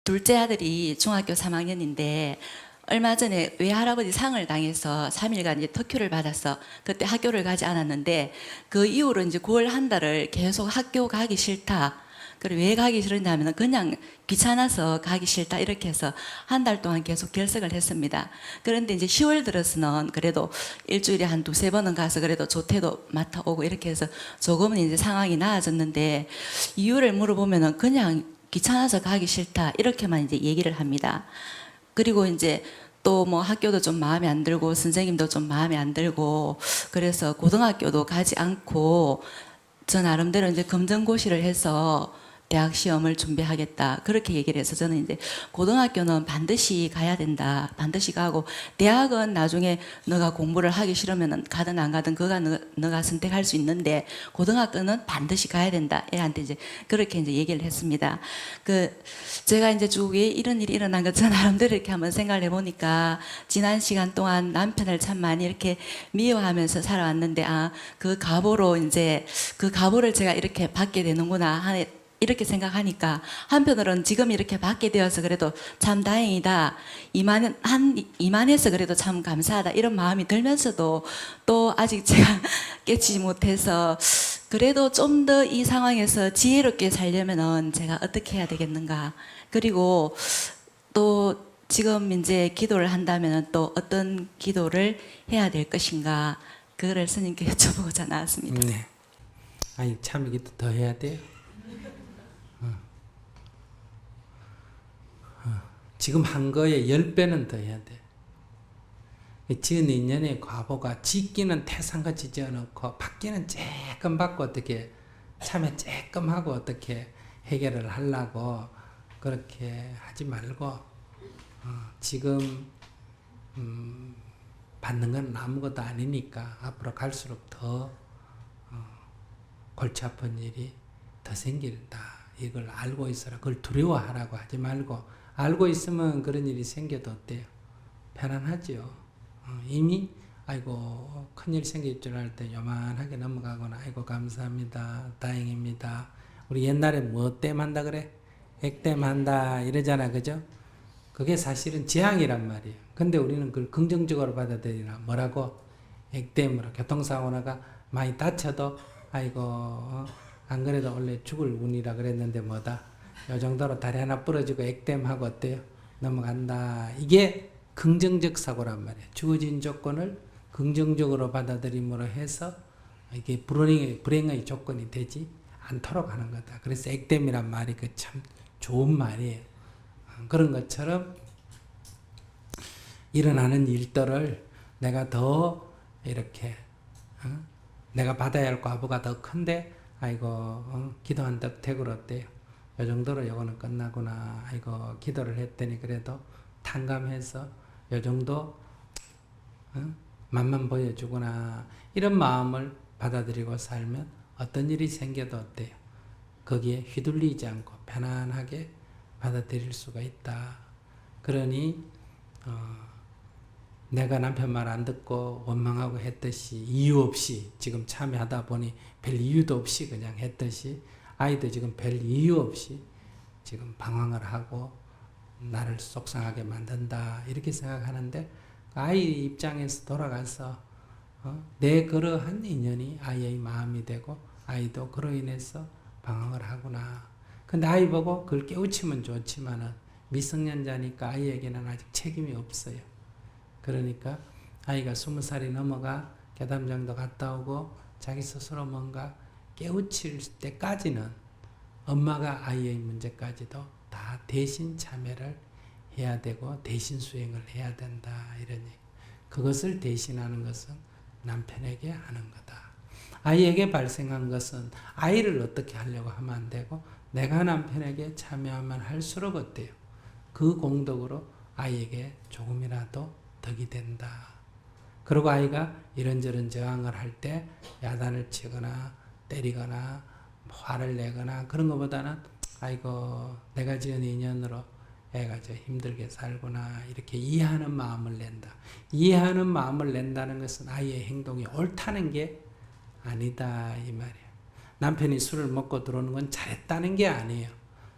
둘째 아들이 중학교 3학년인데 얼마 전에 외할아버지 상을 당해서 3일간 이제 특휴를 받아서 그때 학교를 가지 않았는데 그 이후로 이제 9월 한 달을 계속 학교 가기 싫다. 그리고 왜 가기 싫었냐면 그냥 귀찮아서 가기 싫다 이렇게 해서 한 달 동안 계속 결석을 했습니다. 그런데 이제 10월 들어서는 그래도 일주일에 한 두세 번은 가서 그래도 조퇴도 맡아오고 이렇게 해서 조금은 이제 상황이 나아졌는데 이유를 물어보면은 그냥 귀찮아서 가기 싫다 이렇게만 이제 얘기를 합니다. 그리고 이제 또 뭐 학교도 좀 마음에 안 들고 선생님도 좀 마음에 안 들고 그래서 고등학교도 가지 않고 저 나름대로 이제 검정고시를 해서 대학 시험을 준비하겠다 그렇게 얘기를 해서 저는 이제 고등학교는 반드시 가야 된다 반드시 가고 대학은 나중에 너가 공부를 하기 싫으면 가든 안 가든 그가 너가 선택할 수 있는데 고등학교는 반드시 가야 된다 애한테 이제 그렇게 이제 얘기를 했습니다. 그 제가 이제 쭉 왜 이런 일이 일어난 거 저 나름대로 이렇게 한번 생각을 해보니까 지난 시간 동안 남편을 참 많이 이렇게 미워하면서 살아왔는데 그 가보로 이제 그 가보를 제가 이렇게 받게 되는구나 하는 이렇게 생각하니까 한편으로는 지금 이렇게 받게 되어서 그래도 참 다행이다. 이만해서 그래도 참 감사하다. 이런 마음이 들면서도 또 아직 제가 깨치지 못해서 그래도 좀 더 이 상황에서 지혜롭게 살려면은 제가 어떻게 해야 되겠는가. 그리고 또 지금 이제 기도를 한다면 또 어떤 기도를 해야 될 것인가. 그거를 스님께 여쭤보고자 나왔습니다. 네. 아니 참 이게 더 해야 돼요. 지금 한 거에 10배는 더 해야 돼. 지은 인연의 과보가 짓기는 태산같이 지어놓고 받기는 쬐끔 받고 어떻게 참에 쬐끔 하고 어떻게 해결을 하려고 그렇게 하지 말고 지금 받는 건 아무것도 아니니까 앞으로 갈수록 더 골치 아픈 일이 더 생긴다. 이걸 알고 있어라. 그걸 두려워하라고 하지 말고 알고 있으면 그런 일이 생겨도 어때요? 편안하죠. 이미 아이고 큰일 생길 줄 알 때 요만하게 넘어가거나 아이고 감사합니다. 다행입니다. 우리 옛날에 뭐 땜한다 그래? 액땜한다 이러잖아. 그죠? 그게 사실은 재앙이란 말이에요. 근데 우리는 그걸 긍정적으로 받아들이나 뭐라고? 액땜으로 교통사고 나가 많이 다쳐도 아이고 안 그래도 원래 죽을 운이라 그랬는데 뭐다? 이 정도로 다리 하나 부러지고 액땜하고 어때요? 넘어간다. 이게 긍정적 사고란 말이에요. 주어진 조건을 긍정적으로 받아들임으로 해서 이게 불행의 조건이 되지 않도록 하는 거다. 그래서 액땜이란 말이 그 참 좋은 말이에요. 그런 것처럼 일어나는 일들을 내가 더 이렇게 내가 받아야 할 과보가 더 큰데 아이고 기도한 덕택으로 어때요? 이 정도로 요거는 끝나구나. 아이고 기도를 했더니 그래도 탕감해서 요 정도 맛만 보여주구나. 이런 마음을 받아들이고 살면 어떤 일이 생겨도 어때요? 거기에 휘둘리지 않고 편안하게 받아들일 수가 있다. 그러니 내가 남편 말 안 듣고 원망하고 했듯이 이유 없이 지금 참여하다 보니 별 이유도 없이 그냥 했듯이 아이도 지금 별 이유 없이 지금 방황을 하고 나를 속상하게 만든다 이렇게 생각하는데 아이 입장에서 돌아가서 내 그러한 인연이 아이의 마음이 되고 아이도 그로 인해서 방황을 하구나. 근데 아이 보고 그걸 깨우치면 좋지만은 미성년자니까 아이에게는 아직 책임이 없어요. 그러니까 아이가 20살이 넘어가 교담장도 갔다 오고 자기 스스로 뭔가 깨우칠 때까지는 엄마가 아이의 문제까지도 다 대신 참여를 해야 되고 대신 수행을 해야 된다. 이러니 그것을 대신하는 것은 남편에게 하는 거다. 아이에게 발생한 것은 아이를 어떻게 하려고 하면 안 되고 내가 남편에게 참여하면 할수록 어때요? 그 공덕으로 아이에게 조금이라도 덕이 된다. 그리고 아이가 이런저런 저항을 할 때 야단을 치거나 때리거나 화를 내거나 그런 것보다는 아이고 내가 지은 인연으로 애가 저 힘들게 살구나 이렇게 이해하는 마음을 낸다. 이해하는 마음을 낸다는 것은 아이의 행동이 옳다는 게 아니다 이 말이에요. 남편이 술을 먹고 들어오는 건 잘했다는 게 아니에요.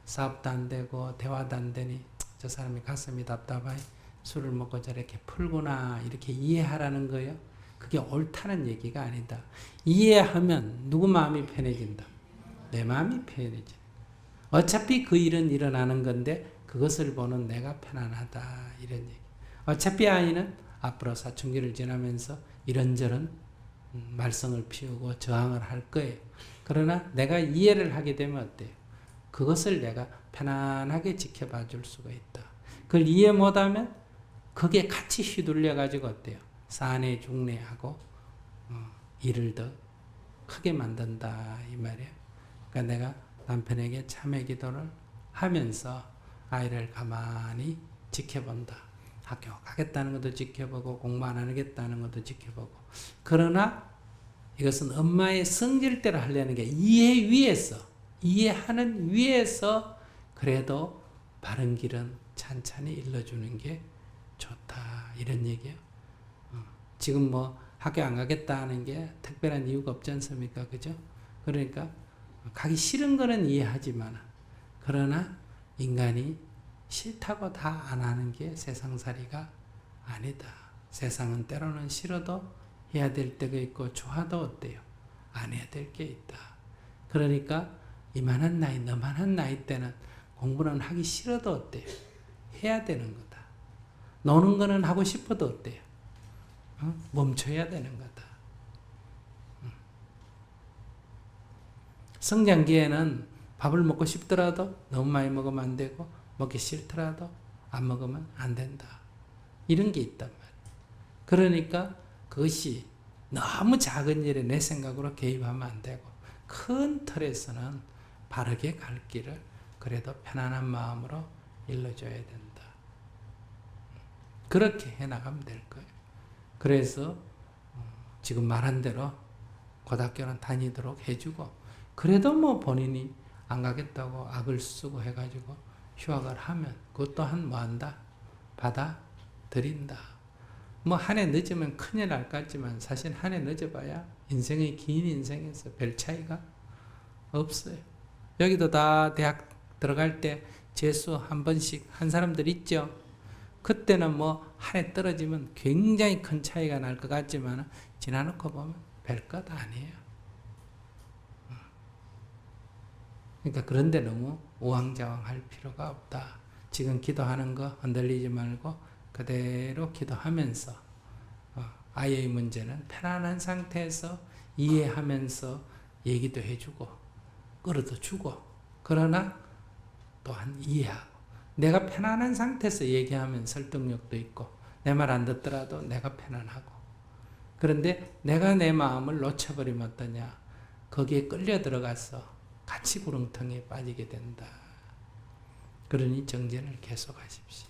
사업도 안 되고 대화도 안 되니 저 사람이 가슴이 답답하니 술을 먹고 저렇게 풀구나 이렇게 이해하라는 거예요. 그게 옳다는 얘기가 아니다. 이해하면 누구 마음이 편해진다? 내 마음이 편해져. 어차피 그 일은 일어나는 건데 그것을 보는 내가 편안하다 이런 얘기. 어차피 아이는 앞으로 사춘기를 지나면서 이런저런 말썽을 피우고 저항을 할 거예요. 그러나 내가 이해를 하게 되면 어때요? 그것을 내가 편안하게 지켜봐 줄 수가 있다. 그걸 이해 못하면 그게 같이 휘둘려 가지고 어때요? 사내 중내하고 일을 더 크게 만든다 이 말이에요. 그러니까 내가 남편에게 참회 기도를 하면서 아이를 가만히 지켜본다. 학교 가겠다는 것도 지켜보고 공부 안 하겠다는 것도 지켜보고. 그러나 이것은 엄마의 성질대로 하려는 게 이해 위에서, 이해하는 위에서 그래도 바른 길은 찬찬히 일러주는 게 좋다 이런 얘기예요. 지금 뭐 학교 안 가겠다 하는 게 특별한 이유가 없지 않습니까? 그죠? 그러니까 가기 싫은 거는 이해하지만 그러나 인간이 싫다고 다 안 하는 게 세상살이가 아니다. 세상은 때로는 싫어도 해야 될 때가 있고 좋아도 어때요? 안 해야 될 게 있다. 그러니까 이만한 나이, 너만한 나이 때는 공부는 하기 싫어도 어때요? 해야 되는 거다. 노는 거는 하고 싶어도 어때요? 멈춰야 되는 거다. 성장기에는 밥을 먹고 싶더라도 너무 많이 먹으면 안 되고 먹기 싫더라도 안 먹으면 안 된다. 이런 게 있단 말이에요. 그러니까 그것이 너무 작은 일에 내 생각으로 개입하면 안 되고 큰 틀에서는 바르게 갈 길을 그래도 편안한 마음으로 일러줘야 된다. 그렇게 해나가면 될 거예요. 그래서 지금 말한 대로 고등학교는 다니도록 해주고 그래도 뭐 본인이 안 가겠다고 악을 쓰고 해가지고 휴학을 하면 그것 또한 뭐한다? 받아들인다. 뭐 한 해 늦으면 큰일 날 것 같지만 사실 한 해 늦어봐야 인생의 긴 인생에서 별 차이가 없어요. 여기도 다 대학 들어갈 때 재수 한 번씩 한 사람들 있죠. 그때는 뭐 한 해 떨어지면 굉장히 큰 차이가 날 것 같지만 지나놓고 보면 별 것 아니에요. 그러니까 그런데 너무 우왕좌왕할 필요가 없다. 지금 기도하는 거 흔들리지 말고 그대로 기도하면서 아이의 문제는 편안한 상태에서 이해하면서 얘기도 해주고 끌어도 주고 그러나 또한 이해하고 내가 편안한 상태에서 얘기하면 설득력도 있고 내 말 안 듣더라도 내가 편안하고 그런데 내가 내 마음을 놓쳐버리면 어떠냐 거기에 끌려 들어가서 같이 구렁텅이에 빠지게 된다. 그러니 정진을 계속하십시오.